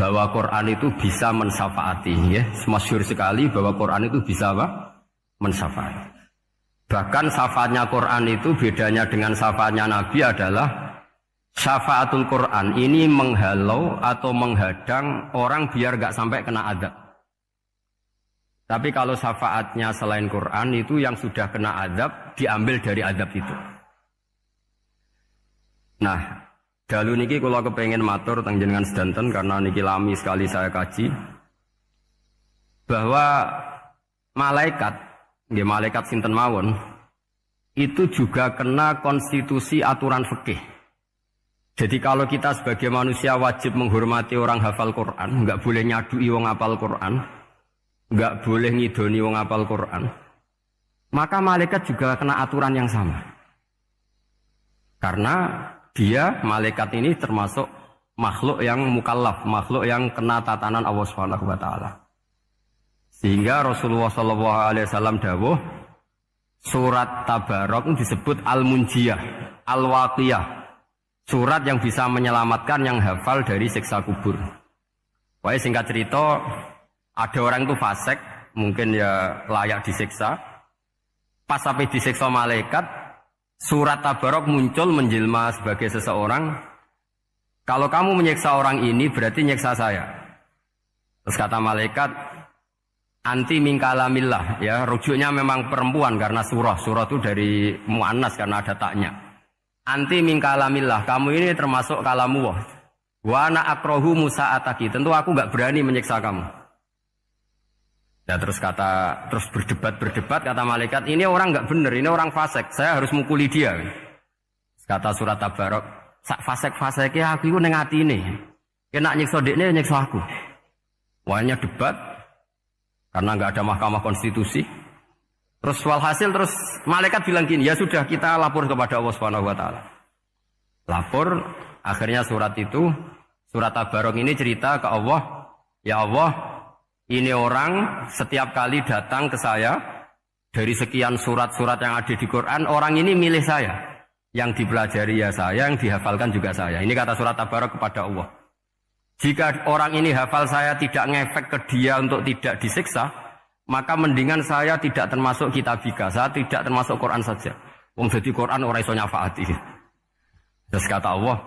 bahwa Quran itu bisa mensyafaati, ya. Masyhur sekali bahwa Quran itu bisa apa? Mensyafaati. Bahkan syafaatnya Quran itu bedanya dengan syafaatnya Nabi adalah syafaatul Quran ini menghalau atau menghadang orang biar gak sampai kena azab. Tapi kalau syafaatnya selain Quran itu yang sudah kena azab diambil dari azab itu. Nah, dalu niki kula kepengin matur teng jenengan sedanten karena niki lami sekali saya kaji bahwa malaikat, nggih malaikat sinten mawon itu juga kena konstitusi aturan fikih. Jadi kalau kita sebagai manusia wajib menghormati orang hafal Quran, enggak boleh nyadui wong hafal Quran, enggak boleh ngidoni wong hafal Quran. Maka malaikat juga kena aturan yang sama. Karena dia, malaikat ini termasuk makhluk yang mukallaf, makhluk yang kena tatanan Allah Subhanahu wa taala. Sehingga Rasulullah sallallahu alaihi wasallam dawuh, surat Tabarok disebut Al-Munjiyah, Al-Waqiyah. Surat yang bisa menyelamatkan yang hafal dari siksa kubur. Pokoknya singkat cerita, ada orang itu fasik, mungkin ya layak disiksa. Pas sampai disiksa malaikat, surat Tabarok muncul menjelma sebagai seseorang. Kalau kamu menyiksa orang ini berarti nyiksa saya. Terus kata malaikat, anti min kalamillah, ya rujuknya memang perempuan karena surah itu dari muannas karena ada taknya. Anti min kalamillah, kamu ini termasuk kalamullah. Wa ana akrahu musa'ataki, tentu aku enggak berani menyiksa kamu. Ya terus berdebat kata malaikat, ini orang enggak benar, ini orang fasik, saya harus mukuli dia. Kata surat Tabarok, sak fasik-fasiknya aku iku ning atine. Kena nyiksa dekne nyiksa aku. Wahnya debat karena enggak ada mahkamah konstitusi. Terus walhasil terus malaikat bilang gini, ya sudah kita lapor kepada Allah Subhanahu wa taala. Lapor, akhirnya surat Tabarok ini cerita ke Allah, ya Allah, ini orang setiap kali datang ke saya dari sekian surat-surat yang ada di Quran, orang ini milih saya. Yang dipelajari ya saya, yang dihafalkan juga saya. Ini kata surat Tabarok kepada Allah. Jika orang ini hafal saya tidak ngefek ke dia untuk tidak disiksa, maka mendingan saya tidak termasuk kitabika, saya tidak termasuk Quran saja. Wong jadi Quran ora iso nyafaati. Terus kata Allah,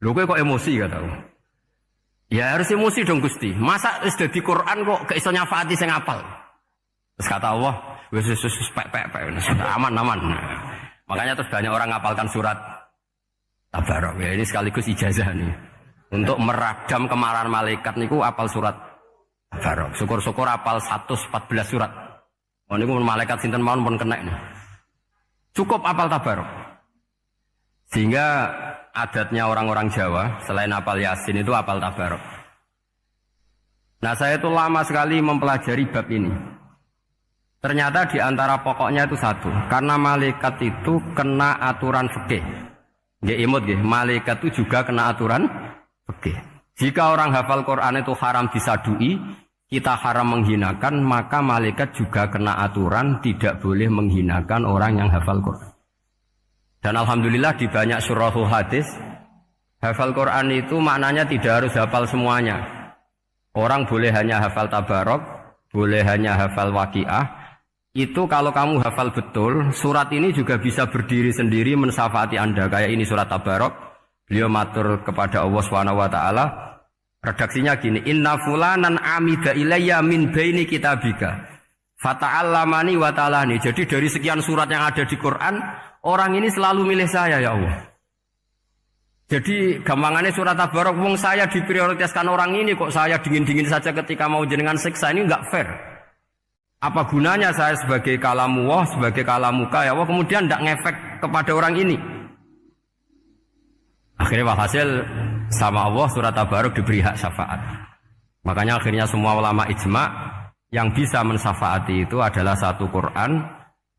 lho kowe kok emosi kata Allah. Ya harus emosi dong Gusti. Masa wis dadi Quran kok gak iso nyafaati sing apal. Terus kata Allah, wis pek aman. Makanya terus banyak orang ngapalkan surat Tabarok. Ya ini sekaligus ijazah nih. Untuk meradam kemarahan malaikat niku apal surat Tabarok. Syukur-syukur apal 114 surat. Oh niku malaikat sinten mawon pun kena nih. Cukup apal Tabarok. Sehingga adatnya orang-orang Jawa selain apal Yasin itu apal Tabarok. Nah saya itu lama sekali mempelajari bab ini. Ternyata di antara pokoknya itu satu, karena malaikat itu kena aturan fikih. Nggih imut nggih, malaikat itu juga kena aturan fikih. Jika orang hafal Quran itu haram disadui, kita haram menghinakan, maka malaikat juga kena aturan tidak boleh menghinakan orang yang hafal Quran. Dan alhamdulillah di banyak surahul hadis, hafal Quran itu maknanya tidak harus hafal semuanya. Orang boleh hanya hafal Tabarok, boleh hanya hafal Waqiah. Itu kalau kamu hafal betul, surat ini juga bisa berdiri sendiri mensyafaati Anda. Kayak ini surat Tabarok, beliau matur kepada Allah Subhanahu wa taala. Redaksinya gini, inna fulanan amida ilayya min baini kitabika fata'allamani wa ta'alani. Jadi dari sekian surat yang ada di Quran, orang ini selalu milih saya ya Allah. Jadi gampangannya surat Tabarok, wong saya diprioritaskan orang ini kok saya dingin-dingin saja ketika mau jenengan siksa, ini enggak fair. Apa gunanya saya sebagai kalamullah, sebagai kalamuka ya Allah, kemudian enggak ngefek kepada orang ini. Akhirnya walhasil sama Allah surat Tabarok diberi hak syafaat. Makanya akhirnya semua ulama ijma yang bisa mensyafaati itu adalah satu Quran,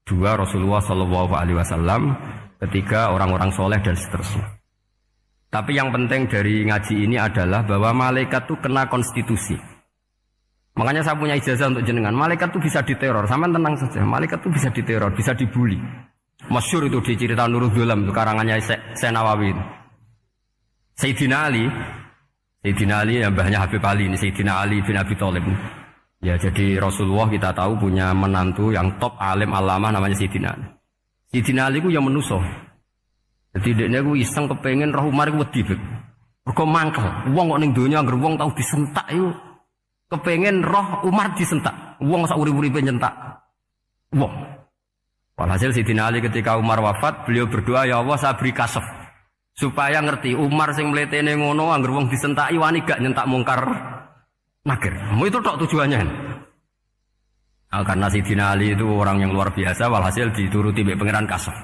dua Rasulullah Shallallahu Alaihi Wasallam, ketiga orang-orang soleh dan seterusnya. Tapi yang penting dari ngaji ini adalah bahwa malaikat itu kena konstitusi. Makanya saya punya ijazah untuk jenengan. Malaikat itu bisa diteror, sama tenang saja. Malaikat itu bisa diteror, bisa dibully. Masyhur itu di cerita Nurul Dhulam, itu karangannya Syekh Nawawi. Sayyidina Ali Sayyidina Ali ya mbahnya Habib Ali ini, Sayyidina Ali bin Abi Thalib. Ya jadi Rasulullah kita tahu punya menantu yang top alim alamah namanya Sayyidina Ali. Sayyidina Ali ku yang menuso. Jadi dia ku iseng kepengen roh Umar ku wedi. Mergo mangkel. Wong kok ning donya anggere wong tau disentak iku kepengen roh Umar disentak. Wong sak urip-uripe nyentak. Wong. Walhasil Sayyidina Ali ketika Umar wafat, beliau berdoa, ya Allah saya beri kasaf. Supaya ngerti Umar sing mletene ngono anggere wong disentaki wani gak nyentak mungkar nakir. Itu tok tujuannya. Nah, karena Sayyidina Ali itu orang yang luar biasa, walhasil dituruti mbek pangeran kasaf.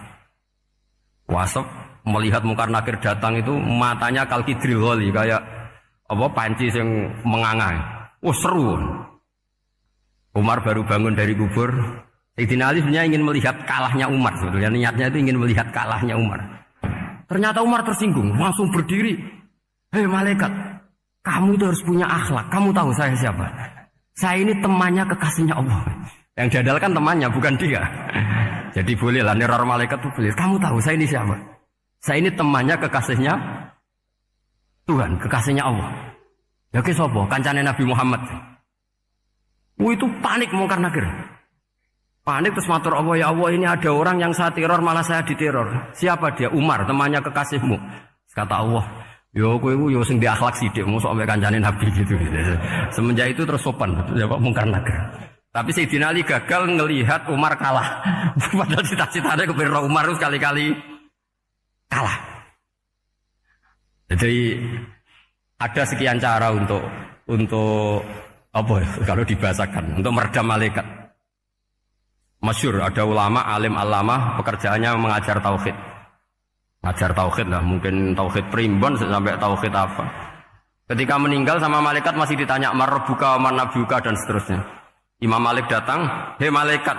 Wasaf melihat mungkar nakir datang itu matanya kalkidril wali kayak apa panci sing mengangai. Oh seru. Umar baru bangun dari kubur. Sayyidina Ali sebenarnya ingin melihat kalahnya Umar sebetulnya, niatnya itu ingin melihat kalahnya Umar. Ternyata Umar tersinggung, langsung berdiri. Hei malaikat, kamu itu harus punya akhlak. Kamu tahu saya siapa? Saya ini temannya kekasihnya Allah. Yang diandalkan temannya, bukan dia. Jadi boleh lah, neror malaikat itu boleh. Kamu tahu saya ini siapa? Saya ini temannya kekasihnya Tuhan, kekasihnya Allah. Ya ke sopo, kancane Nabi Muhammad. Itu panik mungkar nakir. Panik terus matur Allah, ya Allah ini ada orang yang saya teror malah saya diteror. Siapa dia? Umar, temannya kekasihmu. Kata Allah, yo kowe yo sing di akhlak sithik mosok ambek kancane Nabi gitu. Semenjak itu terus sopan ya Pak mungkar nakir. Tapi Sayyidina Ali gagal ngelihat Umar kalah. Padahal cita-citanya kepen Umar sekali-kali kalah. Jadi ada sekian cara untuk apa ya, kalau dibahasakan untuk meredam malaikat. Masyhur ada ulama alim alamah pekerjaannya mengajar tauhid. Ngajar tauhid lah, mungkin tauhid primbon sampai tauhid apa. Ketika meninggal sama malaikat masih ditanya marbuka, manabuka dan seterusnya. Imam Malik datang, "Hei malaikat,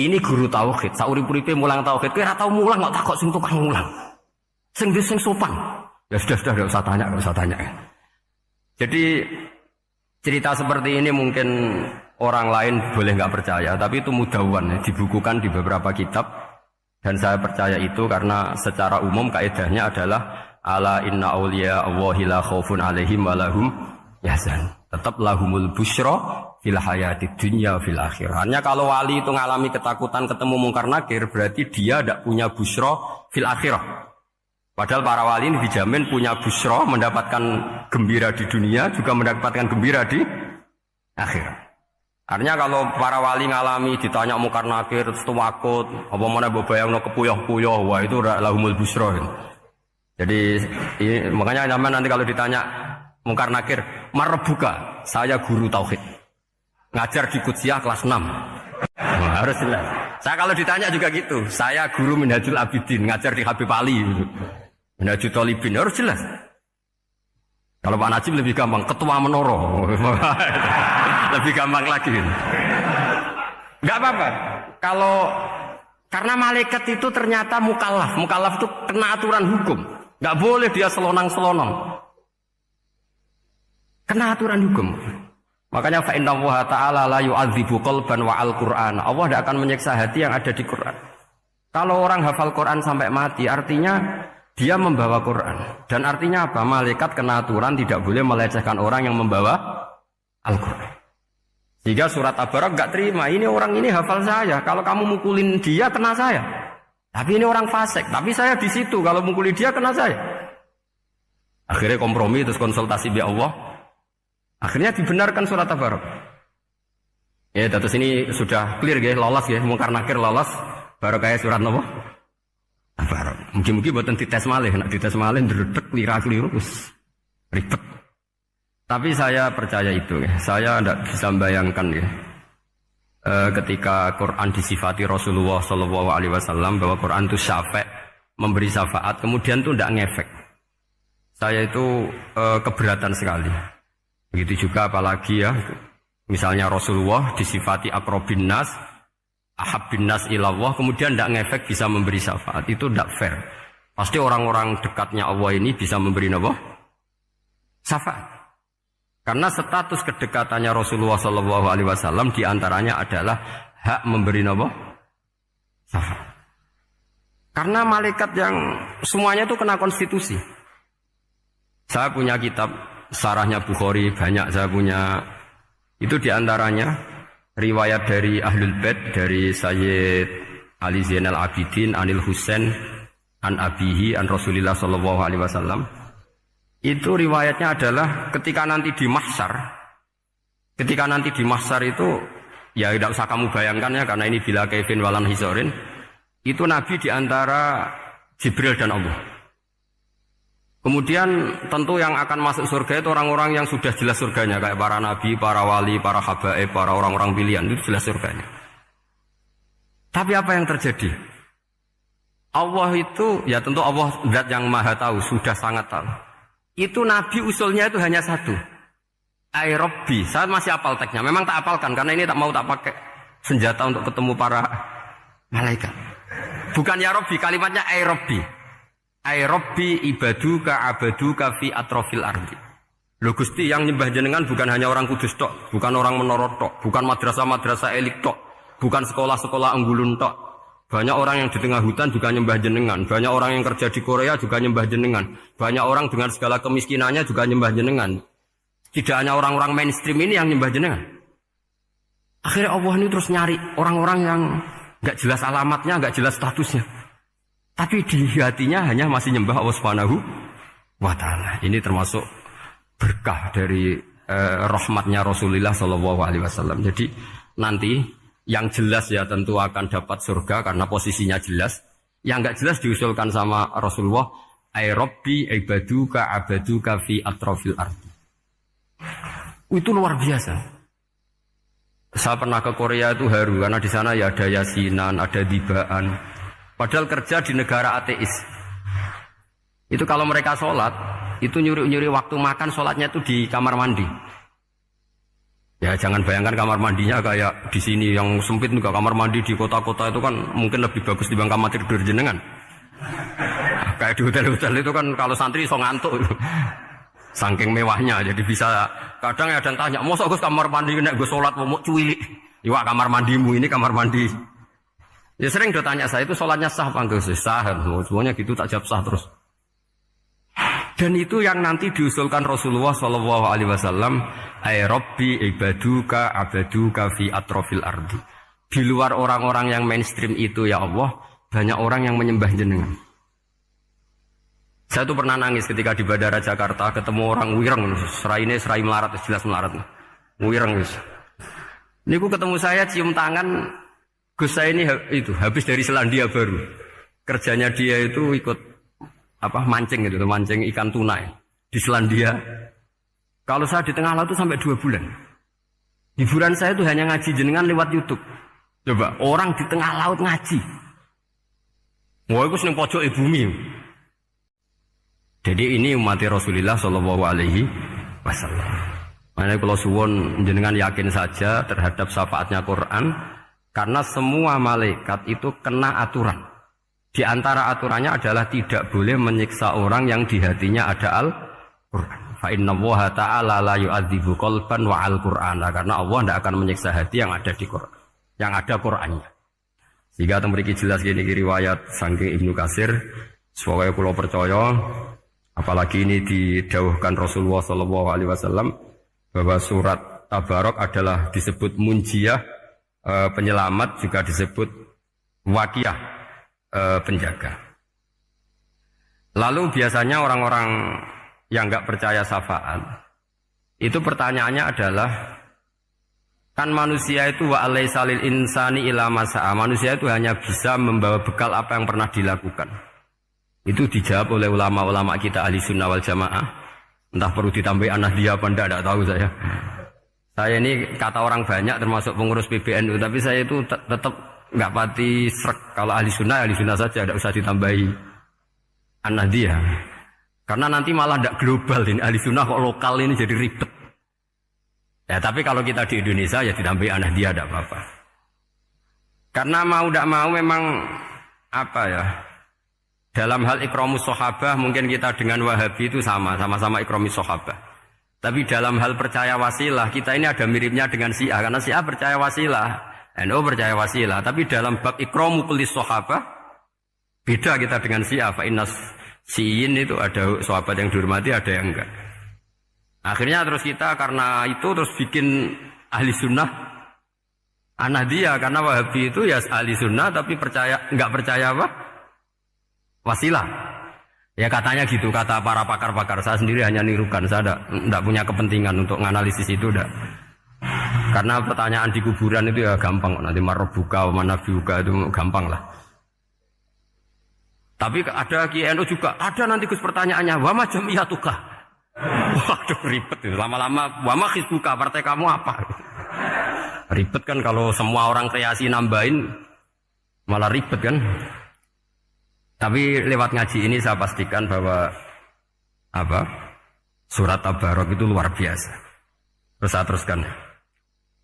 ini guru tauhid, saurip-uripe mulang tauhid. Kowe ora tau mulang kok takok sing tukang mulang. Sing sopan." Ya sudah enggak usah tanya. Jadi cerita seperti ini mungkin orang lain boleh nggak percaya, tapi itu mudawwan, dibukukan di beberapa kitab, dan saya percaya itu karena secara umum kaidahnya adalah ala inna auliya Allahi la khaufun alaihim wa lahum yahzan. Tetap lahumul busyra fil hayatid dunya fil akhirah. Hanya kalau wali itu ngalami ketakutan ketemu mungkar nakir, berarti dia tidak punya busyra fil akhirah. Padahal para wali ini dijamin punya busyra, mendapatkan gembira di dunia, juga mendapatkan gembira di akhirat. Artinya kalau para wali ngalami ditanya mungkar nakir terus takut, apa mana bayangno kepuyah-puyah, wah itu lahumul busyra. Jadi makanya zaman nanti kalau ditanya mungkar nakir, marbuka, saya guru tauhid. Ngajar di Qudsiyah kelas 6. Nah, harus jelas. Saya kalau ditanya juga gitu, saya guru Minhajul Abidin, ngajar di Habib Ali. Minhajul Thalibin, harus jelas. Kalau Pak Najib lebih gampang, ketua menoro. Lebih gampang lagi. Enggak apa-apa. Kalau karena malaikat itu ternyata mukallaf. Mukallaf itu kena aturan hukum. Enggak boleh dia selonang-selonong. Kena aturan hukum. Makanya fa inna Allah ta'ala la yu'adzibu qalban wa al-Qur'an. Allah tidak akan menyiksa hati yang ada di Quran. Kalau orang hafal Quran sampai mati, artinya dia membawa Quran. Dan artinya apa? Malaikat kena aturan tidak boleh melecehkan orang yang membawa Al-Quran. Sehingga surat Tabarak gak terima. Ini orang ini hafal saya. Kalau kamu mukulin dia, kena saya. Tapi ini orang fasik. Tapi saya di situ. Kalau mukulin dia, kena saya. Akhirnya kompromi, terus konsultasi bi Allah. Akhirnya dibenarkan surat Tabarak. Ya, terus ini sudah clear ya, lolos ya. Mungkar nakir lolos. Baru kayak surat apa? Tabarak. Mungkin-mungkin buatan dites malih. Nak dites malih, dredek, keliru, ribet. Tapi saya percaya itu, ya. Saya tidak bisa membayangkan ya, ketika Quran disifati Rasulullah SAW bahwa Quran itu syafa', memberi syafaat, kemudian itu tidak ngefek. Saya itu keberatan sekali. Begitu juga apalagi ya, misalnya Rasulullah disifati akrobin nas, ahabbin nas ilallah, kemudian tidak ngefek bisa memberi syafaat, itu tidak fair. Pasti orang-orang dekatnya Allah ini bisa memberi apa? Syafaat. Karena status kedekatannya Rasulullah SAW diantaranya adalah hak memberi apa? Syafaat. Karena malaikat yang semuanya itu kena konstitusi. Saya punya kitab sarahnya Bukhari banyak saya punya. Itu diantaranya riwayat dari Ahlul Bait dari Sayyid Ali Zainal Abidin Anil Husain an Abihi an Rasulillah sallallahu alaihi wasallam. Itu riwayatnya adalah ketika nanti di mahsyar itu ya tidak usah kamu bayangkan ya karena ini bila kaifin walan hisorin. Itu Nabi diantara Jibril dan Allah. Kemudian tentu yang akan masuk surga itu orang-orang yang sudah jelas surganya kayak para nabi, para wali, para habaib, para orang-orang pilihan itu jelas surganya. Tapi apa yang terjadi? Allah itu ya tentu Allah zat yang maha tahu, sudah sangat tahu. Itu Nabi usulnya itu hanya satu. Ai Rabbi, saya masih hafal teksnya. Memang tak hafalkan karena ini tak pakai senjata untuk ketemu para malaikat. Bukan ya Rabbi, kalimatnya ai Rabbi. Ai Rabbi ibaduka abaduka fi atrofil ardi. Lho Gusti yang nyembah jenengan bukan hanya orang Kudus tok, bukan orang Menara tok, bukan madrasah-madrasah elit tok, bukan sekolah-sekolah Anggulun tok. Banyak orang yang di tengah hutan juga nyembah jenengan, banyak orang yang kerja di Korea juga nyembah jenengan, banyak orang dengan segala kemiskinannya juga nyembah jenengan. Tidak hanya orang-orang mainstream ini yang nyembah jenengan. Akhirnya Allah ini terus nyari orang-orang yang enggak jelas alamatnya, enggak jelas statusnya. Tapi di hatinya hanya masih nyembah Allah Subhanahu wa taala. Ini termasuk berkah dari rahmatnya Rasulullah sallallahu alaihi wasallam. Jadi nanti yang jelas ya tentu akan dapat surga karena posisinya jelas. Yang enggak jelas diusulkan sama Rasulullah, ai Rabbi ibaduka abaduka fi atrofil ardi. Itu luar biasa. Saya pernah ke Korea itu haru karena di sana ya ada yasinan, ada dibaan. Padahal kerja di negara ateis. Itu kalau mereka sholat, itu nyuri-nyuri waktu makan sholatnya itu di kamar mandi. Ya jangan bayangkan kamar mandinya kayak di sini yang sempit juga. Kamar mandi di kota-kota itu kan mungkin lebih bagus dibanding kamar tidur jenengan. Kayak di hotel-hotel itu kan kalau santri so ngantuk. Saking mewahnya, jadi bisa kadang ada yang tanya, mosok Gus kamar mandi nek gue sholat mau cuilik. Iwak kamar mandimu ini kamar mandi. Ya sering do tanya saya itu sholatnya sah apa enggak sah? Semuanya gitu tak jawab sah terus. Dan itu yang nanti diusulkan Rasulullah Shallallahu Alaihi Wasallam, ay Rabbi ibaduka abaduka fi atrofil ardi. Di luar orang-orang yang mainstream itu ya Allah, banyak orang yang menyembah jenengan. Saya tuh pernah nangis ketika di Bandara Jakarta ketemu orang wireng, serai melarat, jelas melarat, wireng wis. Niku ketemu saya cium tangan, Gus saya ini itu habis dari Selandia Baru, kerjanya dia itu ikut mancing gitu, mancing ikan tuna di Selandia. Kalau saya di tengah laut itu sampai 2 bulan. Hiburan saya itu hanya ngaji jenengan lewat YouTube. Coba orang di tengah laut ngaji. Wah, itu seneng pojok bumi. Jadi ini umat Rasulullah Shallallahu Alaihi Wasallam. Makanya kalau suwon jenengan yakin saja terhadap syafaatnya Quran, karena semua malaikat itu kena aturan. Di antara aturannya adalah tidak boleh menyiksa orang yang di hatinya ada Al-Quran. Fa inna Allaha ta'ala la yu'adzibu qalban wa al-Qur'ana. Karena Allah tidak akan menyiksa hati yang ada di Quran, yang ada Qurannya. Jika memiliki jelas gini riwayat saking Ibnu Katsir, sebagai pulau percaya. Apalagi ini didawuhkan Rasulullah SAW bahwa surat Tabarok adalah disebut munjiyah, penyelamat, juga disebut wakiyah, penjaga. Lalu biasanya orang-orang yang nggak percaya syafaat itu pertanyaannya adalah, kan manusia itu wa alaysa lil insani illa ma sa'a, manusia itu hanya bisa membawa bekal apa yang pernah dilakukan. Itu dijawab oleh ulama-ulama kita ahli sunnah wal jamaah. Entah perlu ditambahi Nahdliyah apa tidak tahu saya. Saya ini kata orang banyak termasuk pengurus PBNU, tapi saya itu tetap nggak pati srek. Kalau ahli sunnah saja, tidak usah ditambahi Nahdliyah. Karena nanti malah tidak global ini, ahli sunnah kok lokal ini jadi ribet. Ya tapi kalau kita di Indonesia ya ditambahi Nahdliyah tidak apa-apa. Karena mau tidak mau memang dalam hal ikramus sahabah mungkin kita dengan Wahabi itu sama-sama ikramus sahabah. Tapi dalam hal percaya wasilah kita ini ada miripnya dengan Syiah, karena Syiah percaya wasilah, NU percaya wasilah. Tapi dalam bab ikramu kulis sahabah beda kita dengan Syiah. Fa innas Syiin itu ada sahabat yang dihormati, ada yang enggak. Akhirnya terus kita karena itu terus bikin ahli sunnah An-Nahdiyah, karena Wahabi itu ya ahli sunnah tapi nggak percaya apa? Wasilah. Ya katanya gitu, kata para pakar-pakar. Saya sendiri hanya nirukan, saya tidak punya kepentingan untuk menganalisis itu. Enggak. Karena pertanyaan di kuburan itu ya gampang, nanti marbuka, manabiuka itu gampang lah. Tapi ada KNU juga, ada nanti Gus pertanyaannya, wama jamiyatuka. Waduh ribet itu, lama-lama wama hizbuka, partai kamu apa? Ribet kan kalau semua orang kreasi nambahin, malah ribet kan. Tapi lewat ngaji ini saya pastikan bahwa surat Tabarok itu luar biasa. Terus saya teruskan.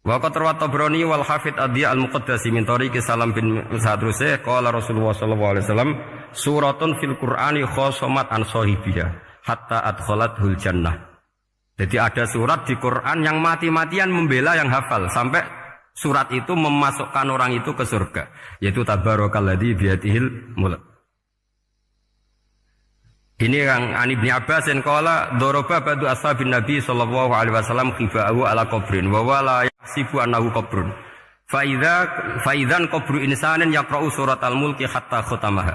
Wa qad rawat Tabrani wal Hafidz Adhiya al-Muqaddasi min tariqi Salam bin Sadruse qala Rasulullah sallallahu alaihi wasallam suratun fil Qur'ani khosomat an sahibiha hatta adkhalathul jannah. Jadi ada surat di Quran yang mati-matian membela yang hafal sampai surat itu memasukkan orang itu ke surga, yaitu tabarakalladzi biyadihil mulk. Ini yang Ani bin Abbas yang qala daraba ba'du ashabin Nabi sallallahu alaihi wasallam khifa'ahu ala qabrin wa wala yahsibu annahu qabrun. Fa idzan qabru insanin yaqra'u suratal mulki hatta khatamaha.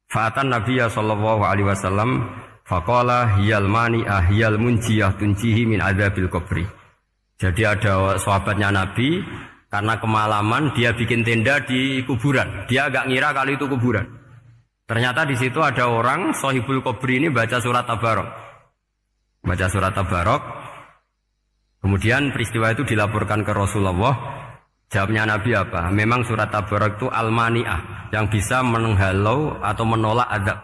Fa atan Nabiyya sallallahu alaihi wasallam faqala hiyal mani'ah hiyal munjiyah tunjihi min adzabil qabri. Jadi ada sahabatnya Nabi karena kemalaman dia bikin tenda di kuburan. Dia agak ngira kalau itu kuburan. Ternyata di situ ada orang Sohibul Qabri ini baca surat Tabarok. Baca surat Tabarok. Kemudian peristiwa itu dilaporkan ke Rasulullah. Jawabnya Nabi apa? Memang surat Tabarok itu al-mani'ah, yang bisa menghalau atau menolak azab.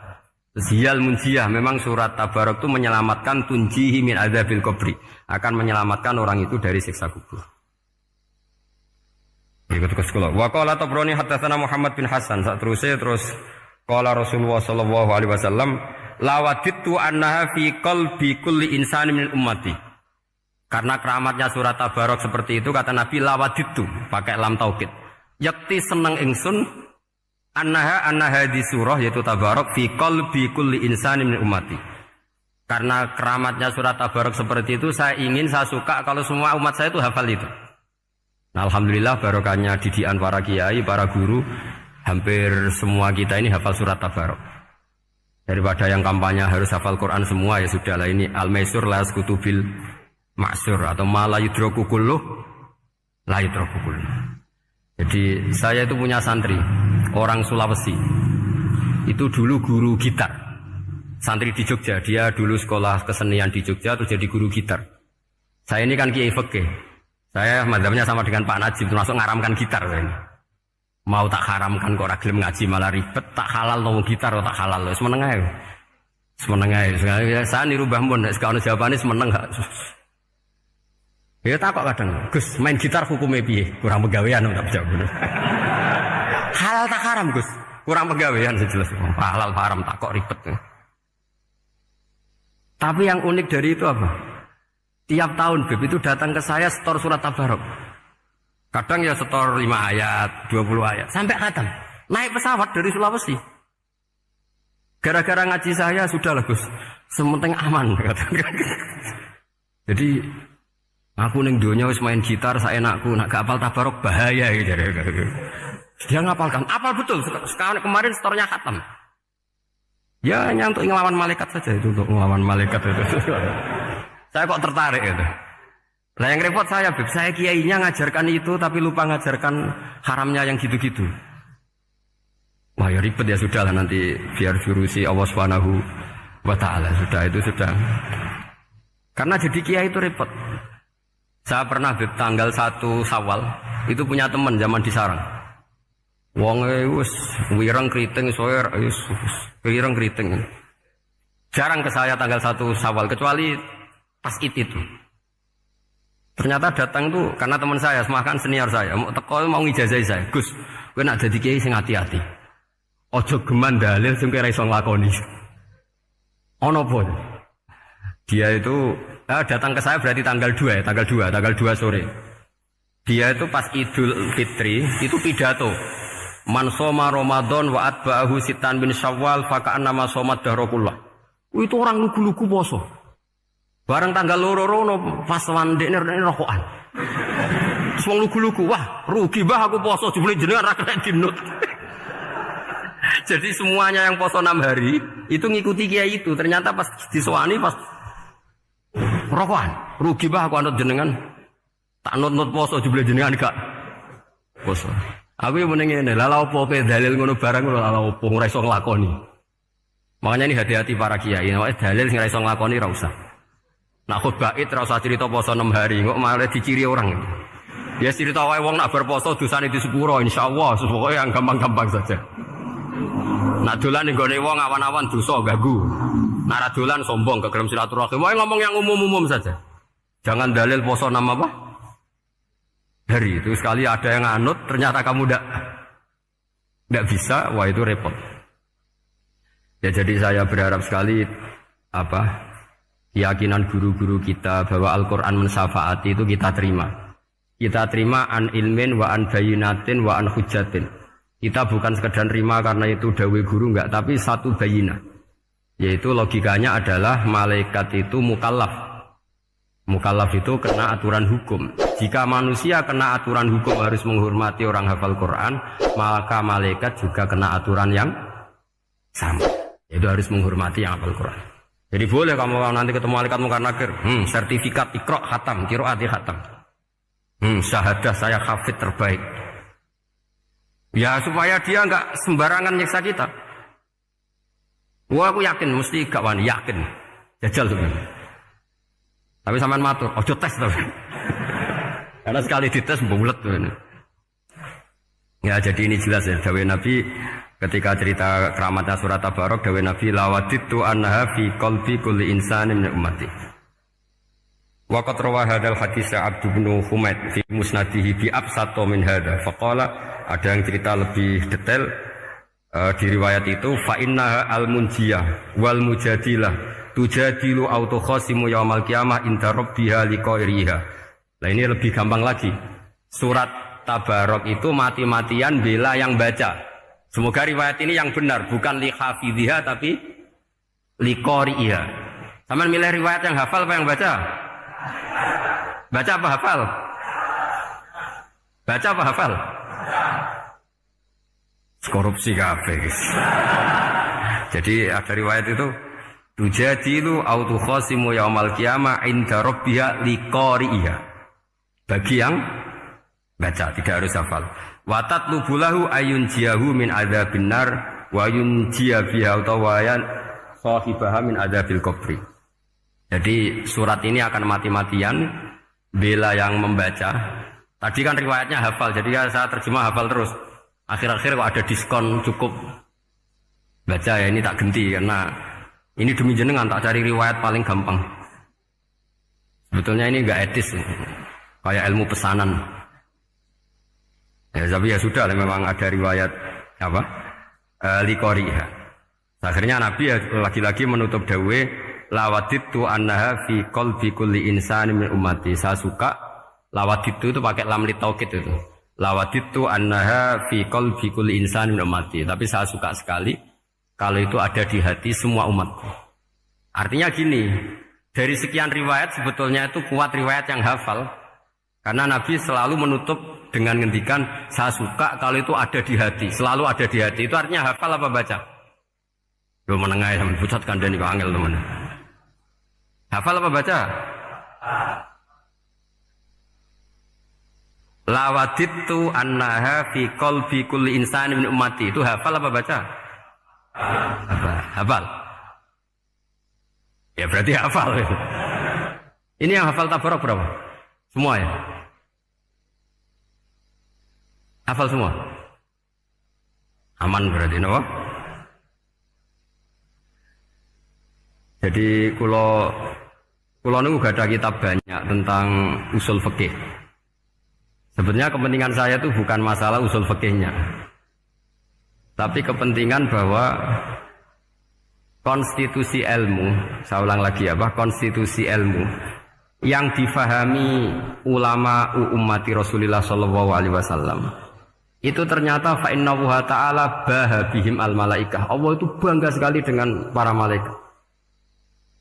Ziyal munjiyah, memang surat Tabarok itu menyelamatkan tunjihi min adzabil qabri, akan menyelamatkan orang itu dari siksa kubur. Ikut ke sekolah. Wa qala Tabrani haddatsana Muhammad bin Hasan. Saat terus qala Rasulullah sallallahu alaihi wasallam lawadittu annaha fi qalbi kulli insanin min ummati. Karena keramatnya surat Tabarok seperti itu, kata Nabi lawadittu pakai lam taukid. Yakti seneng ingsun annaha di surah yaitu Tabarok fi qalbi kulli insanin min ummati. Karena keramatnya surat Tabarok seperti itu, saya suka kalau semua umat saya itu hafal itu. Nah, alhamdulillah barokahnya didikan para kiai, para guru. Hampir semua kita ini hafal surat Tabarok. Daripada yang kampanye harus hafal Quran semua, ya sudahlah, ini al-maisur la yasqutubil ma'sur atau ma la yudraku kulluh la yudraku kulluh. Jadi saya itu punya santri orang Sulawesi. Itu dulu guru gitar. Santri di Jogja, dia dulu sekolah kesenian di Jogja terus jadi guru gitar. Saya ini kan kiai fikih. Saya madzhabnya sama dengan Pak Najib, termasuk ngaramkan gitar saya ini. Mau tak haramkan kok ora gelem ngaji malah ribet, tak halal nang gitar kok tak halal. Wis meneng ae. Semeneng ae. Saya niru Mbah Mun nek ono jawabane semeneng gak. Ya takok kadang, Gus, main gitar hukumnya piye? Kurang pegawean tak jawab. Halal tak haram, Gus? Kurang pegawean sejelas. Halal haram tak kok ribet. Tapi yang unik dari itu apa? Tiap tahun Beb itu datang ke saya setor surat Tabarok. Kadang ya setor 5 ayat, 20 ayat, sampai khatam. Naik pesawat dari Sulawesi. Gara-gara ngaji saya, sudahlah Gus, sementing aman. Jadi, aku ning donya wis main gitar, saya enakku, nak gak apal Tabarok bahaya. Gitu. Dia ngapalkan, apal betul. Sekarang kemarin setornya khatam. Ya hanya untuk ngelawan malaikat saja, itu untuk ngelawan malaikat itu. Saya kok tertarik gitu. Nah yang repot saya, Beb, saya kiainya ngajarkan itu tapi lupa ngajarkan haramnya yang gitu-gitu. Wah ya ribet ya, sudahlah nanti biar diurusi Allah Subhanahu wa ta'ala. Sudah itu sudah. Karena jadi kiai itu repot. Saya pernah Beb, tanggal 1 Syawal itu punya teman zaman di Sarang. Wong wis wireng kriting soer wis wireng kriting. Jarang ke saya tanggal 1 Syawal kecuali pas itu. Ternyata datang tuh karena teman saya, semakan senior saya, mau teko mau ngijazah saya. Gus, kowe nak dadi kiai sing hati-hati. Ojo geman dalil sing kira iso nglakoni. Ono apa? Dia itu datang ke saya berarti tanggal 2 ya, tanggal 2 sore. Dia itu pas Idul Fitri itu pidato. Man shoma Ramadan wa atba'ahu sitan bin Syawal fa ka'annama shomat dahrakullah. Itu orang lugu-lugu poso. Bareng tanggal loro-loro pas wandekne rokokan. Wong lugu-lugu, wah rugi bah aku poso jebule jenengan ra kena dinut. Jadi semuanya yang poso 6 hari itu ngikuti kiai itu. Ternyata pas disowani pas rokokan, rugi bah aku anut jenengan. Tak nut-nut poso jebule jenengan gak poso. Aku yang meneng ngene, lha opo pe dalil ngono barang ngono lha opo ora iso nglakoni. Makanya ini hati-hati para kiai, nek dalil sing ora iso nglakoni ra usah. Nak khutbah id ora usah cerita poso 6 hari, kok malah diciri orang. Ya cerita wae wong nak berposo dosane di sepuro insyaallah, pokoke yang gampang-gampang saja. Nak dolan ning gone wong awan-awan dosa ganggu. Nak ra dolan sombong kegelem silaturahim. Wae ngomong yang umum-umum saja. Jangan dalil poso 6 apa? Hari itu sekali ada yang anut ternyata kamu ndak bisa, wah itu repot. Ya jadi saya berharap sekali keyakinan guru-guru kita bahwa Al-Quran mensyafaati itu kita terima. Kita terima an ilmin wa an bayinatin wa an hujatin. Kita bukan sekedar terima karena itu dawai guru enggak, tapi satu bayina. Yaitu logikanya adalah malaikat itu mukallaf. Mukallaf itu kena aturan hukum. Jika manusia kena aturan hukum harus menghormati orang hafal Quran, maka malaikat juga kena aturan yang sama. Yaitu harus menghormati yang hafal Quran. Jadi boleh kamu nanti ketemu malaikat mungkar nakir, sertifikat Iqra khatam, qiraati khatam. Syahadah saya hafid terbaik. Ya supaya dia enggak sembarangan nyiksa kita. Wah aku yakin mesti gak wani, yakin. Jajal sebenarnya. Tapi sampean matur, ojo tes to. Karena sekali dites bulet tuh ini. Ya jadi ini jelas ya, dawuh Nabi ketika cerita keramatnya surat Tabarok, dawuh Nabi lawaditu annaha fi qalbi kulli insanin min ummati. Wa qad rawa hadzal hadits Abd bin Humaid fi musnadihi bi absato min hadza. Faqala ada yang cerita lebih detail di riwayat itu fa innaha al-munjiyah wal mujadilah tujadilu autokhasimu yaumal qiyamah inda rabbiha liqairiha. Nah ini lebih gampang lagi. Surat Tabarok itu mati-matian bela yang baca. Semoga riwayat ini yang benar, bukan li hafidhiha tapi li qari'iha. Sama milih riwayat yang hafal apa yang baca? Baca apa hafal? Baca apa hafal? Korupsi kabeh. Jadi ada riwayat itu tujadilu autu khasimu yaumal qiyamah inda rabbiha li qari'iha. Bagi yang baca tidak harus hafal. Watat lubulahu ayun jiahu min adzabin nar wa yun jia biha utawayan sahibaha min adzabil qabri. Jadi surat ini akan mati-matian bela yang membaca. Tadi kan riwayatnya hafal, jadi saya terjemah hafal terus. Akhir-akhir kok ada diskon cukup baca ya, ini tak ganti karena ini demi jenengan tak cari riwayat paling gampang. Sebetulnya ini enggak etis, kayak ilmu pesanan. Ya, tapi ya sudah, memang ada riwayat apa? Liqoriha. Akhirnya Nabi ya lagi-lagi menutup dawe lawaditu annaha fi qalbi kulli insani min ummati. Saya suka lawaditu itu pakai lam li taukid itu. Lawaditu annaha fi qalbi kulli insani min ummati. Tapi saya suka sekali kalau itu ada di hati semua umatku. Artinya gini, dari sekian riwayat sebetulnya itu kuat riwayat yang hafal. Karena Nabi selalu menutup dengan ngendikan saya suka kalau itu ada di hati, selalu ada di hati. Itu artinya hafal apa baca? Yo menengah ya, pusat kandani kok angel teman. Hafal apa baca? Lawaditu annaha fi qalbi kulli insani min ummati. Itu hafal apa baca? Hafal. Ya berarti hafal. Ini yang hafal Tabarok berapa? Semua ya? Hafal semua? Aman berarti, no? Jadi kalau niku gak ada kitab banyak tentang usul fikih. Sebenarnya kepentingan saya itu bukan masalah usul fikihnya, tapi kepentingan bahwa konstitusi ilmu, saya ulang lagi apa? Konstitusi ilmu yang difahami ulama ummati Rasulullah sallallahu alaihi wasallam itu ternyata fa innahu ta'ala baha bihim al malaikah. Allah itu bangga sekali dengan para malaikat.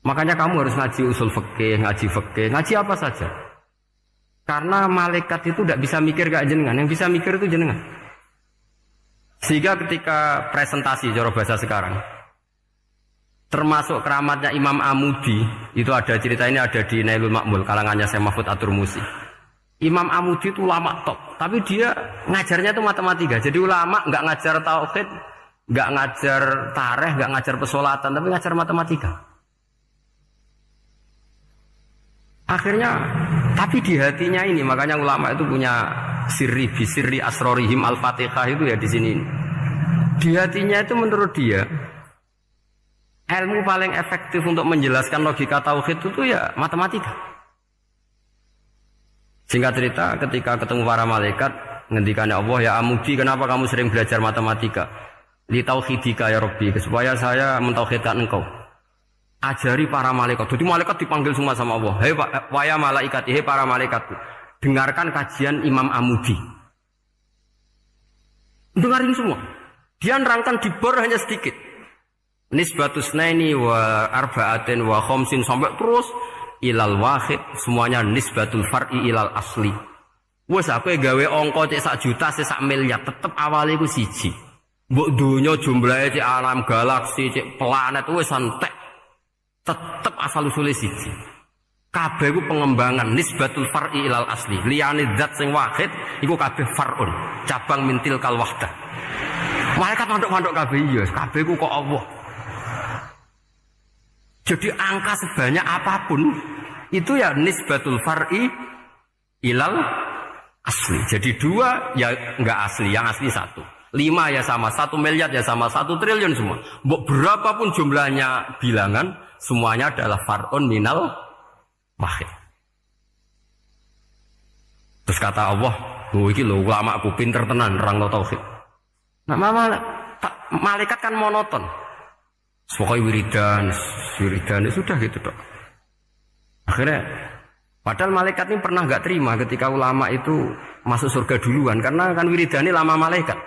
Makanya kamu harus ngaji usul fikih, ngaji apa saja. Karena malaikat itu tidak bisa mikir kayak jenengan, yang bisa mikir itu jenengan. Sehingga ketika presentasi cara bahasa sekarang, termasuk keramatnya Imam Amudi, itu ada cerita ini ada di Nailul Ma'mul, kalangannya Syekh Mahfud At-Turmusi. Imam Amudi itu ulama top, tapi dia ngajarnya itu matematika. Jadi ulama nggak ngajar tauhid, nggak ngajar tarikh, nggak ngajar pesolatan, tapi ngajar matematika. Akhirnya, tapi di hatinya ini, makanya ulama itu punya bisirri asrorihim al-fatihah itu ya di sini. Di hatinya itu menurut dia, ilmu paling efektif untuk menjelaskan logika tauhid itu ya matematika. Singkat cerita, ketika ketemu para malaikat, ngendikannya Allah, ya Amudi, kenapa kamu sering belajar matematika? Li tauhidika ya Rabbi, supaya saya mentauhidkan engkau. Ajari para malaikat. Jadi malaikat dipanggil semua sama Allah. Hei waya malaikat, hei para malaikatku, dengarkan kajian Imam Amudi. Dengarin semua. Dia nerangkan di bor hanya sedikit. Nisbatus naini wa arba'atin wa khamsin sampai terus ilal wahid, semuanya nisbatul far'i ilal asli. Wes aku gawe angka cek 1 juta, cek 1 miliar, tetep awalnya iku siji. Mbok donya jumlahe cek alam galaksi, cek planet wes santek. Tetep asal usule siji. Kabeh iku pengembangan nisbatul far'i ilal asli. Liyane zat sing wahid iku kabeh far'un, cabang mintil kal wahdah. Malaikat manduk-manduk kabeh iya, kabeh iku kok Allah. Jadi angka sebanyak apapun itu ya nisbatul far'i ilal asli. Jadi 2 ya enggak asli, yang asli 1. 5 ya sama, 1 miliar ya sama, 1 triliun semua. Berapapun jumlahnya bilangan, semuanya adalah far'un minal wahid. Terus kata Allah, iki lho ulama aku pinter tenan nerangno tauhid. Nah, malaikat kan monoton. Pokoknya wiridan sudah gitu dok. Akhirnya, padahal malaikat ini pernah nggak terima ketika ulama itu masuk surga duluan, karena kan wiridannya lama malaikat.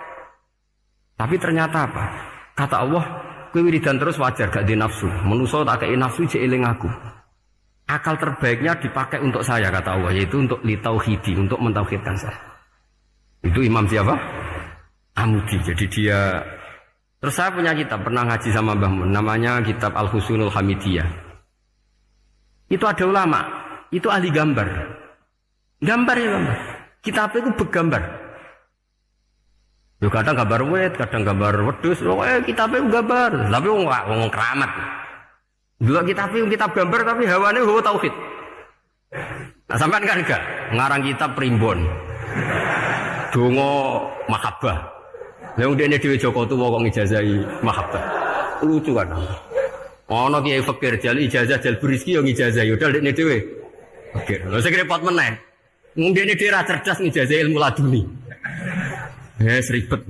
Tapi ternyata apa? Kata Allah, kowe wiridan terus wajar gak di nafsu. Manusa tak kei nafsu jek eling aku. Akal terbaiknya dipakai untuk saya kata Allah, yaitu untuk litauhidi, untuk mentauhidkan saya. Itu Imam siapa? Amudi. Jadi dia. Terus saya punya kitab, pernah ngaji sama Mbah Mun, namanya kitab Al-Husunul Hamidiyah. Itu ada ulama, itu ahli gambar. Gambar. Kitabnya itu bergambar. Yo kadang gambar wet, kadang gambar wedhus, kitabnya gambar. Tapi wong keramat. Dua kitab gambar tapi hawane hawa tauhid. Nah, sampean kan enggak ngarang kitab primbon. Donga mahabbah. Lah ndekne dhewe Joko tuwa kok ngijazahi mahabbah. Lucu kan. Ana kiai fakir jal ijazah jal berizki yo ngijazahi udah ndekne dhewe. Fakir. Lha sing repot meneh. Ndekne dhewe ra cerdas ngijazahi ilmu laduni. Ribet.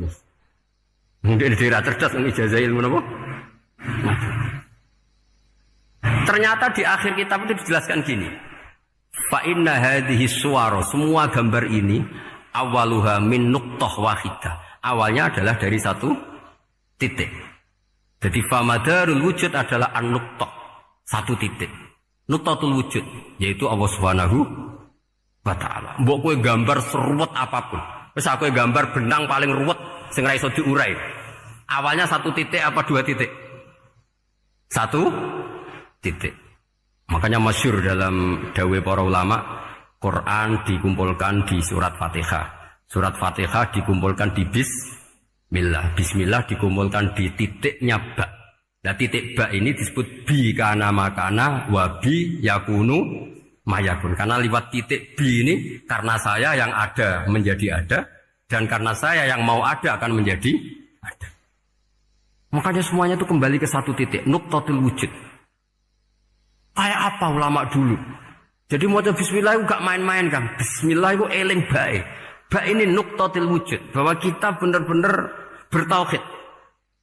Ndekne dhewe ra cerdas ngijazahi ilmu napa? Ternyata di akhir kitab itu dijelaskan gini. Fa inna hadhihi suwara, semua gambar ini awaluha min nuqtah wahidah. Awalnya adalah dari 1 titik. Jadi famadarul wujud adalah an-nuqtah, 1 titik. Nuqtatul wujud yaitu Allah Subhanahu wa taala. Mbok kowe gambar seruwet apapun. Wis aku gambar benang paling ruwet sing ra iso diurai. Awalnya 1 titik apa 2 titik? 1 titik. Makanya masyhur dalam dawuh para ulama, Quran dikumpulkan di surat Fatihah. Surat Fatihah dikumpulkan di Bismillah. Bismillah dikumpulkan di titiknya ba. Nah titik ba ini disebut bi kana makana wa bi yakunu mayakun. Karena lewat titik bi ini karena saya yang ada menjadi ada, dan karena saya yang mau ada akan menjadi ada. Makanya semuanya itu kembali ke 1 titik, nuqtatul wujud. Kayak apa ulama dulu? Jadi mau bismillah itu gak main-main kan. Bismillah itu eling bae. Ba ini nuqtatul wujud, bahwa kita benar-benar bertauhid.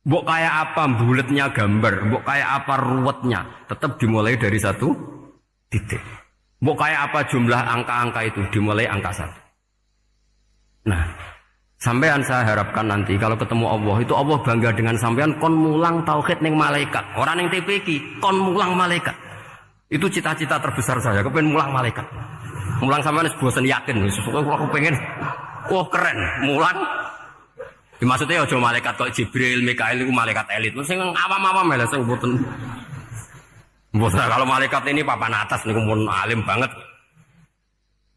Mbok kayak apa buletnya gambar, mbok kayak apa ruwetnya, tetap dimulai dari 1 titik. Mbok kayak apa jumlah angka-angka itu, dimulai angka 1. Nah, sampean saya harapkan nanti kalau ketemu Allah, itu Allah bangga dengan sampean kon mulang tauhid ning malaikat. Orang ning TPQ kon mulang malaikat. Itu cita-cita terbesar saya, kepengen mulang malaikat. Mulang sampean wis bosen yakin, aku pengen wah keren, mulang. Maksudnya aja malaikat kok Jibril, Mikail itu malaikat elit. Sing awam-awam lha sing mboten. Mboten kalau malaikat ini papan atas niku mun alim banget.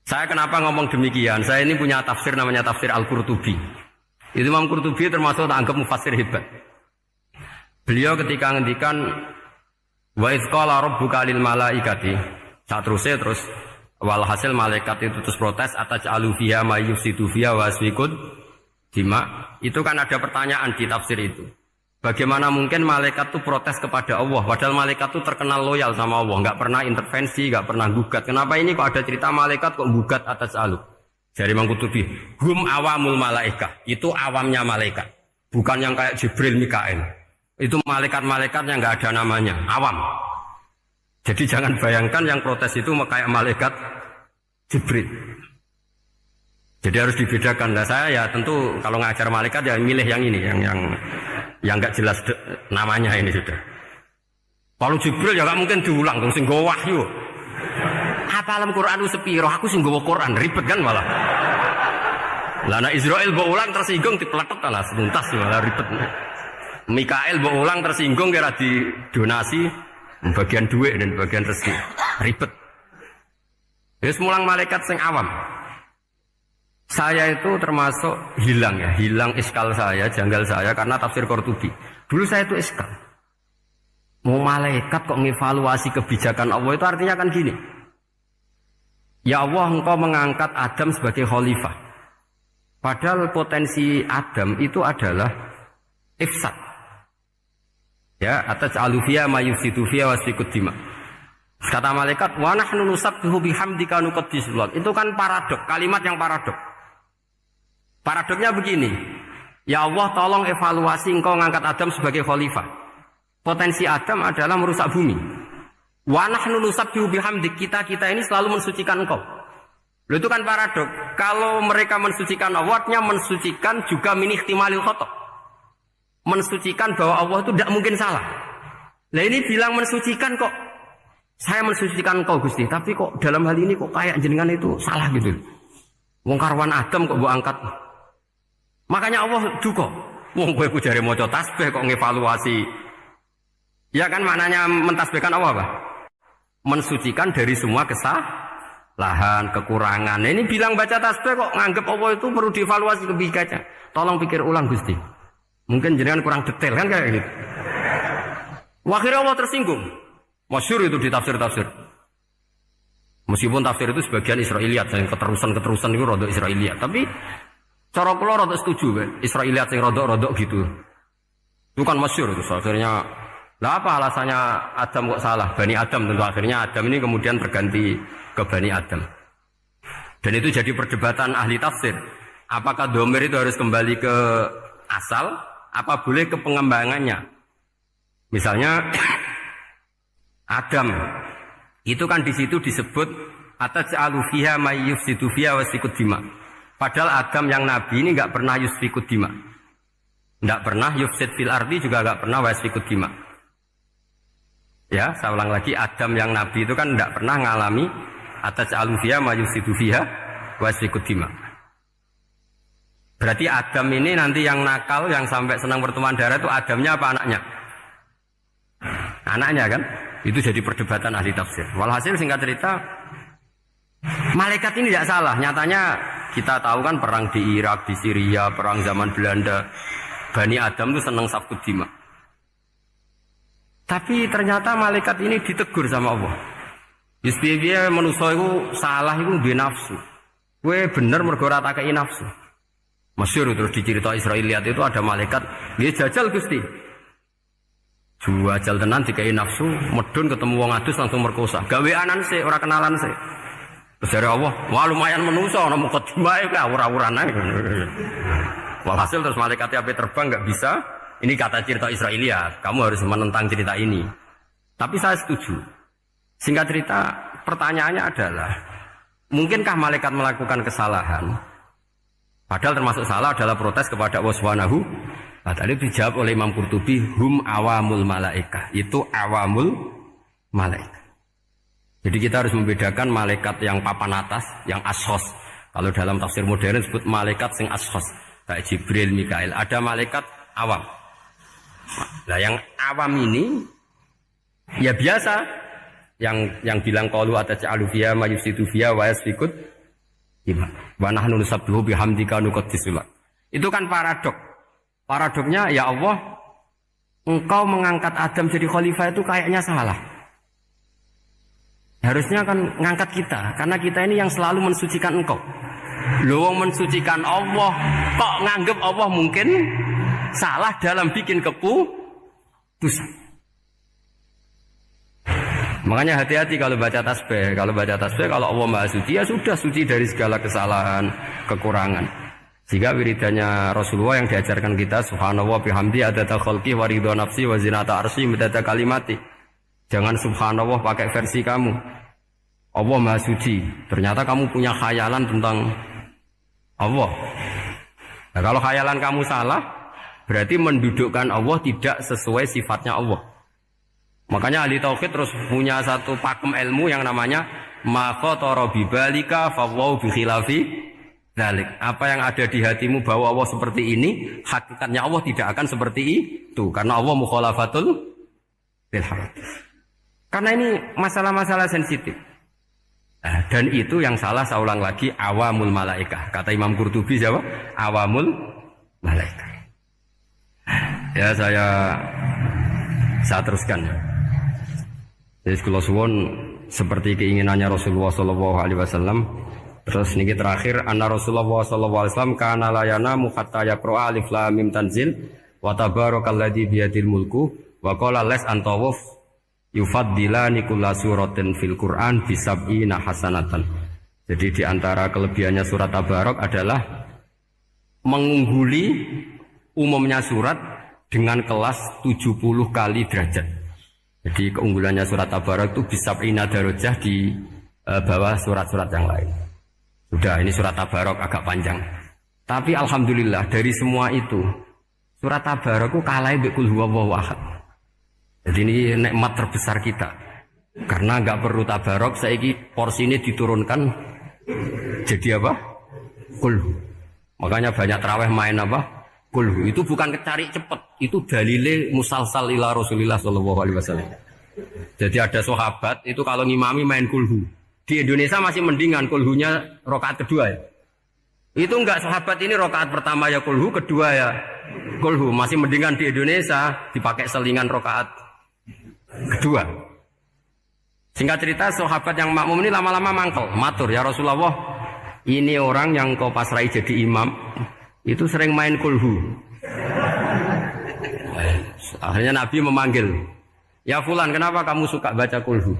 Saya kenapa ngomong demikian? Saya ini punya tafsir namanya tafsir Al-Qurtubi. Itu Imam Qurtubi termasuk tak anggap mufassir hebat. Beliau ketika ngendikan wa idz qala rabbuka lil malaikati, terus walhasil malaikat itu terus protes ataj'alu fiha may yufsidu fiha wa yasfikud dima. Itu kan ada pertanyaan di tafsir itu. Bagaimana mungkin malaikat itu protes kepada Allah padahal malaikat itu terkenal loyal sama Allah, enggak pernah intervensi, enggak pernah gugat. Kenapa ini kok ada cerita malaikat kok gugat ataj'alu? Jadi Imam Qurtubi, hum awamul malaikah, itu awamnya malaikat. Bukan yang kayak Jibril, Mikail. Itu malaikat-malaikat yang enggak ada namanya, awam. Jadi jangan bayangkan yang protes itu kayak malaikat Jibril. Jadi harus dibedakan. Nah saya ya tentu kalau ngajar malaikat ya milih yang ini, yang enggak jelas namanya ini sudah. Kalau Jibril ya enggak mungkin diulang, terus sing nggawa wahyu. Apa alam Quran itu sepiro? Aku sing nggawa Quran ribet kan malah. Lah nek Israil mbok ulang tersinggung dipletet lah tuntas malah ribet. Mikael mbok ulang tersinggung kira di donasi bagian duit dan bagian rezeki. Ribet. Wis mulang malaikat sing awam. Saya itu termasuk hilang iskal saya, janggal saya karena tafsir Qurtubi. Dulu saya itu iskal. Mau malaikat kok ngevaluasi kebijakan Allah itu artinya kan gini. Ya Allah, engkau mengangkat Adam sebagai khalifah. Padahal potensi Adam itu adalah ifsad. Ya, atas alufia mayufsidu fiha wasfikud dima. Kata malaikat, wa nahnu nusabbihu bihamdika nuqaddisu lak. Itu kan paradok, kalimat yang paradok. Paradoknya begini, ya Allah tolong evaluasi engkau mengangkat Adam sebagai khalifah. Potensi Adam adalah merusak bumi. Wa nahnu nusabbihu bihamdik, kita ini selalu mensucikan engkau. Loh, itu kan paradok. Kalau mereka mensucikan Allah, artinya mensucikan juga min ihtimalil khata'. Mensucikan bahwa Allah itu tidak mungkin salah. Nah ini bilang mensucikan kok. Saya mensucikan engkau Gusti, tapi kok dalam hal ini kok kayak jenengan itu salah gitu. Wong karwan Adam kok mbok angkat. Makanya Allah duka. Wong kowe ku jare maca tasbih kok ngevaluasi. Ya kan maknanya mentasbihkan Allah apa? Mensucikan dari semua kesalahan, kekurangan. Ini bilang baca tasbih kok nganggep Allah itu perlu dievaluasi kebijakannya. Tolong pikir ulang Gusti. Mungkin jenengan kurang detail kan kayak gitu. Akhirnya Allah tersinggung. Masyhur itu di tafsir-tafsir. Meskipun tafsir itu sebagian Israiliyat, yang keterusan itu rodok Israiliyat. Tapi cara kula rodok setuju, Israiliyat yang rodok gitu. Itu kan masyhur itu. Akhirnya, lah apa alasannya Adam kok salah? Bani Adam tentu akhirnya Adam ini kemudian berganti ke Bani Adam. Dan itu jadi perdebatan ahli tafsir. Apakah domir itu harus kembali ke asal? Apa boleh ke pengembangannya? Misalnya Adam itu kan di situ disebut ataj'alu fiha may yufsidu fiha wasfikud dima. Padahal Adam yang nabi ini enggak pernah yusfikud dima. Enggak pernah yufsid fil ardi, juga enggak pernah wasfikud dima. Ya, saya ulang lagi, Adam yang nabi itu kan enggak pernah ngalami ataj'alu fiha may yufsidu fiha wasfikud dima. Berarti Adam ini nanti yang nakal, yang sampai senang berteman darah itu Adamnya apa anaknya? Anaknya kan? Itu jadi perdebatan ahli tafsir. Walhasil singkat cerita, malaikat ini tidak salah. Nyatanya kita tahu kan perang di Irak, di Syria, perang zaman Belanda. Bani Adam itu senang safkud dima. Tapi ternyata malaikat ini ditegur sama Allah. Yusbiya manusia itu salah itu di nafsu. Gue bener mergo ora tak kei nafsu. Masyhur terus dicerita Israiliyat itu ada malaikat, dia jajal Gusti. Jajal tenan dikai nafsu, medun ketemu wong adus langsung merkosa. Gaweanan sih, ora kenalan sih. Terus dari Allah, wah lumayan menusa ana mukadimah iku ora-uran ae. Walhasil terus malaikatnya ape terbang enggak bisa. Ini kata cerita Israiliyat, kamu harus menentang cerita ini. Tapi saya setuju. Singkat cerita, pertanyaannya adalah, mungkinkah malaikat melakukan kesalahan? Padahal termasuk salah adalah protes kepada Allah Subhanahu. Nah, tadi dijawab oleh Imam Qurtubi, hum awamul malaikah. Itu awamul malaikah. Jadi kita harus membedakan malaikat yang papan atas, yang ashos. Kalau dalam tafsir modern disebut malaikat sing ashos, kayak Jibril, Mikail. Ada malaikat awam. Nah, yang awam ini ya biasa, yang bilang qalu ataj'alu fiha ma yufsidu fiha wa yasfikut wa nahnu nusabbihu bihamdika nuqaddisu lak. Itu kan paradok. Paradoknya ya Allah, engkau mengangkat Adam jadi khalifah itu kayaknya salah. Harusnya kan ngangkat kita, karena kita ini yang selalu mensucikan engkau. Loh, mensucikan Allah, kok nganggep Allah mungkin salah dalam bikin keputusan. Makanya hati-hati kalau baca tasbih. Kalau baca tasbih, kalau Allah Maha Suci, ya sudah suci dari segala kesalahan, kekurangan. Jika wiridannya Rasulullah yang diajarkan kita, subhanallah bihamdi adada khalqi wa ridha nafsi wa zinata arsy midada kalimati. Jangan subhanallah pakai versi kamu. Allah Maha Suci. Ternyata kamu punya khayalan tentang Allah. Nah, kalau khayalan kamu salah, berarti mendudukkan Allah tidak sesuai sifatnya Allah. Makanya ahli tauhid terus punya satu pakem ilmu yang namanya ma khatara bi balika fa wa bi khilafi dzalik. Apa yang ada di hatimu bahwa Allah seperti ini, hakikatnya Allah tidak akan seperti itu, karena Allah mukhalafatul bil hadis. Karena ini masalah-masalah sensitif. Nah, dan itu yang salah, saya ulang lagi, awamul malaikah. Kata Imam Qurtubi siapa? Awamul malaikah. Ya saya teruskan. Jadi kalau suwon seperti keinginannya Rasulullah SAW. Terus niki terakhir, anna Rasulullah SAW kana layana hatta yaqra alif lam mim tanzil wa tabarakalladzi biyadil mulku wa qala las antawuf yufaddilani kulla suratin fil Qur'an bisab'ina hasanatan. Jadi di antara kelebihannya surat Tabarok adalah mengungguli umumnya surat dengan kelas 70 kali derajat. Jadi keunggulannya surat Tabarok itu bisab'ina darajah di bawah surat-surat yang lain. Sudah, ini surat Tabarok agak panjang. Tapi alhamdulillah dari semua itu surat Tabarok itu kalah bi qul huwallahu ahad. Jadi ini nikmat terbesar kita. Karena nggak perlu Tabarok, saiki porsi ini diturunkan jadi apa? Kulhu. Makanya banyak tarawih main apa? Kulhu. Itu bukan kecari cepet, itu dalile musalsal ila Rasulillah sallallahu alaihi wasallam. Jadi ada sahabat itu kalau ngimami main kulhu. Di Indonesia masih mendingan kulhunya rakaat kedua ya. Itu enggak, sahabat ini rakaat pertama ya kulhu, kedua ya kulhu. Masih mendingan di Indonesia dipakai selingan rakaat kedua. Singkat cerita, sahabat yang makmum ini lama-lama mangkel, matur, ya Rasulullah, ini orang yang kau pasrai jadi imam itu sering main kulhu. Akhirnya Nabi memanggil, ya fulan, kenapa kamu suka baca kulhu?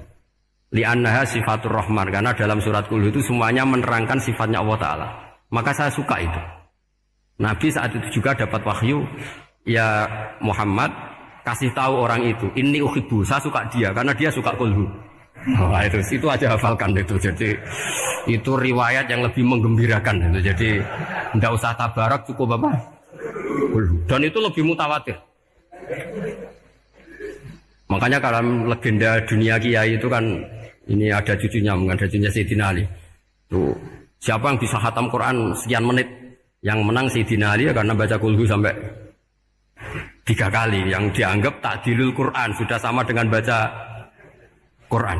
Li'annaha sifatur rahman, karena dalam surat kulhu itu semuanya menerangkan sifatnya Allah Ta'ala. Maka saya suka itu. Nabi saat itu juga dapat wahyu, ya Muhammad, kasih tahu orang itu, ini uhibbu, saya suka dia karena dia suka kulhu. Oh, itu aja hafalkan itu. Jadi itu riwayat yang lebih menggembirakan itu. Jadi tidak usah Tabarok, cukup apa? Kulhu. Dan itu lebih mutawatir. Makanya kalau legenda dunia kiai itu kan, ini ada cucunya, ada cucunya Sayyidina Ali. Tuh, siapa yang bisa khatam Quran sekian menit? Yang menang Sayyidina Ali ya, karena baca kulhu sampai 3 kali. Yang dianggap takdilul Quran, sudah sama dengan baca Quran.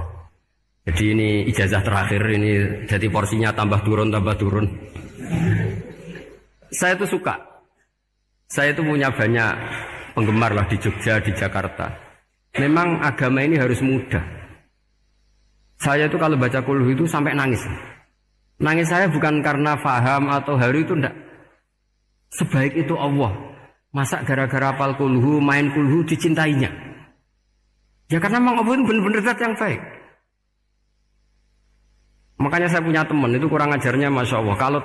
Jadi ini ijazah terakhir, ini jadi porsinya tambah turun. Saya itu suka. Saya itu punya banyak penggemar lah di Jogja, di Jakarta. Memang agama ini harus mudah. Saya itu kalau baca kulhu itu sampai nangis. Nangis saya bukan karena faham atau haru, itu enggak. Sebaik itu Allah. Masa gara-gara hafal kulhu, main kulhu dicintainya? Ya karena memang Allah itu benar-benar zat yang baik. Makanya saya punya teman itu kurang ajarnya Masya Allah. Kalau